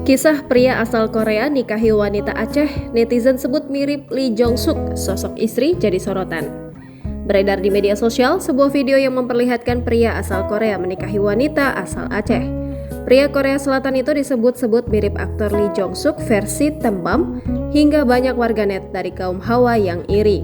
Kisah pria asal Korea nikahi wanita Aceh, netizen sebut mirip Lee Jong Suk, sosok istri jadi sorotan. Beredar di media sosial sebuah video yang memperlihatkan pria asal Korea menikahi wanita asal Aceh. Pria Korea Selatan itu disebut-sebut mirip aktor Lee Jong Suk versi tembam, hingga banyak warganet dari kaum Hawa yang iri.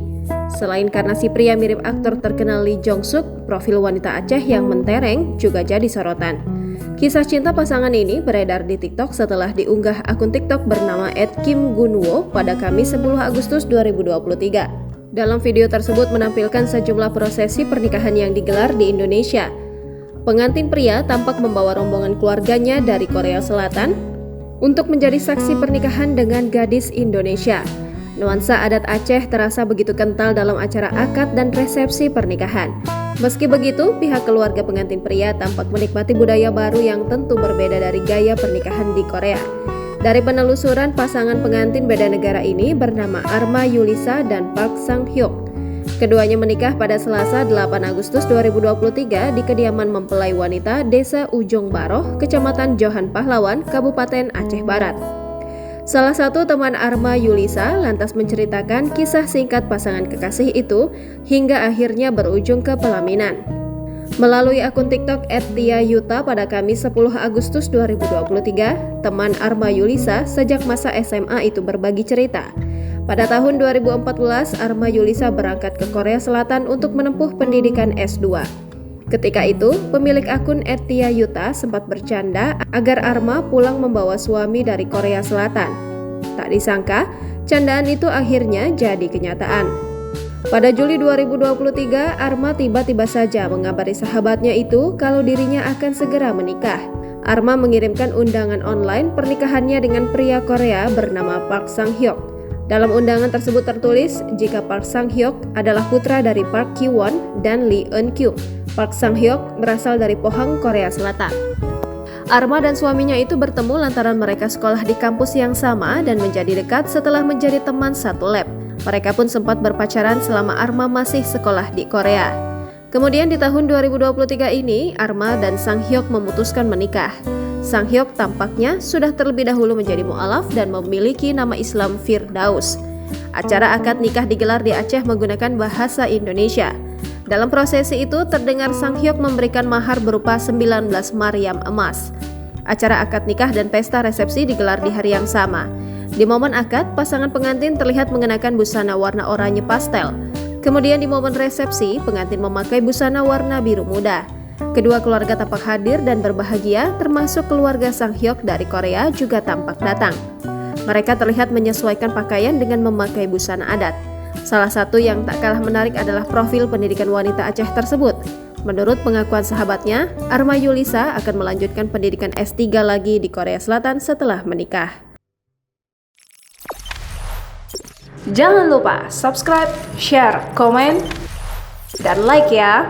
Selain karena si pria mirip aktor terkenal Lee Jong Suk, profil wanita Aceh yang mentereng juga jadi sorotan. Kisah cinta pasangan ini beredar di TikTok setelah diunggah akun TikTok bernama @kimgunwo pada Kamis 10 Agustus 2023. Dalam video tersebut menampilkan sejumlah prosesi pernikahan yang digelar di Indonesia. Pengantin pria tampak membawa rombongan keluarganya dari Korea Selatan untuk menjadi saksi pernikahan dengan gadis Indonesia. Nuansa adat Aceh terasa begitu kental dalam acara akad dan resepsi pernikahan. Meski begitu, pihak keluarga pengantin pria tampak menikmati budaya baru yang tentu berbeda dari gaya pernikahan di Korea. Dari penelusuran, pasangan pengantin beda negara ini bernama Arma Yulisa dan Park Sang Hyuk. Keduanya menikah pada Selasa 8 Agustus 2023 di kediaman mempelai wanita Desa Ujung Baroh, Kecamatan Johan Pahlawan, Kabupaten Aceh Barat. Salah satu teman Arma Yulisa lantas menceritakan kisah singkat pasangan kekasih itu hingga akhirnya berujung ke pelaminan. Melalui akun TikTok @tiayuta pada Kamis 10 Agustus 2023, teman Arma Yulisa sejak masa SMA itu berbagi cerita. Pada tahun 2014, Arma Yulisa berangkat ke Korea Selatan untuk menempuh pendidikan S2. Ketika itu, pemilik akun @tiayuta sempat bercanda agar Arma pulang membawa suami dari Korea Selatan. Tak disangka, candaan itu akhirnya jadi kenyataan. Pada Juli 2023, Arma tiba-tiba saja mengabari sahabatnya itu kalau dirinya akan segera menikah. Arma mengirimkan undangan online pernikahannya dengan pria Korea bernama Park Sang Hyuk. Dalam undangan tersebut tertulis jika Park Sang Hyuk adalah putra dari Park Ki-won dan Lee Eun-kyung. Park Sang Hyuk berasal dari Pohang, Korea Selatan. Arma dan suaminya itu bertemu lantaran mereka sekolah di kampus yang sama dan menjadi dekat setelah menjadi teman satu lab. Mereka pun sempat berpacaran selama Arma masih sekolah di Korea. Kemudian di tahun 2023 ini, Arma dan Sang Hyuk memutuskan menikah. Sang Hyuk tampaknya sudah terlebih dahulu menjadi mu'alaf dan memiliki nama Islam Firdaus. Acara akad nikah digelar di Aceh menggunakan bahasa Indonesia. Dalam prosesi itu terdengar Sang Hyuk memberikan mahar berupa 19 meriam emas. Acara akad nikah dan pesta resepsi digelar di hari yang sama. Di momen akad, pasangan pengantin terlihat mengenakan busana warna oranye pastel. Kemudian di momen resepsi, pengantin memakai busana warna biru muda. Kedua keluarga tampak hadir dan berbahagia, termasuk keluarga Sang Hyuk dari Korea juga tampak datang. Mereka terlihat menyesuaikan pakaian dengan memakai busana adat. Salah satu yang tak kalah menarik adalah profil pendidikan wanita Aceh tersebut. Menurut pengakuan sahabatnya, Arma Yulisa akan melanjutkan pendidikan S3 lagi di Korea Selatan setelah menikah. Jangan lupa subscribe, share, komen, dan like ya!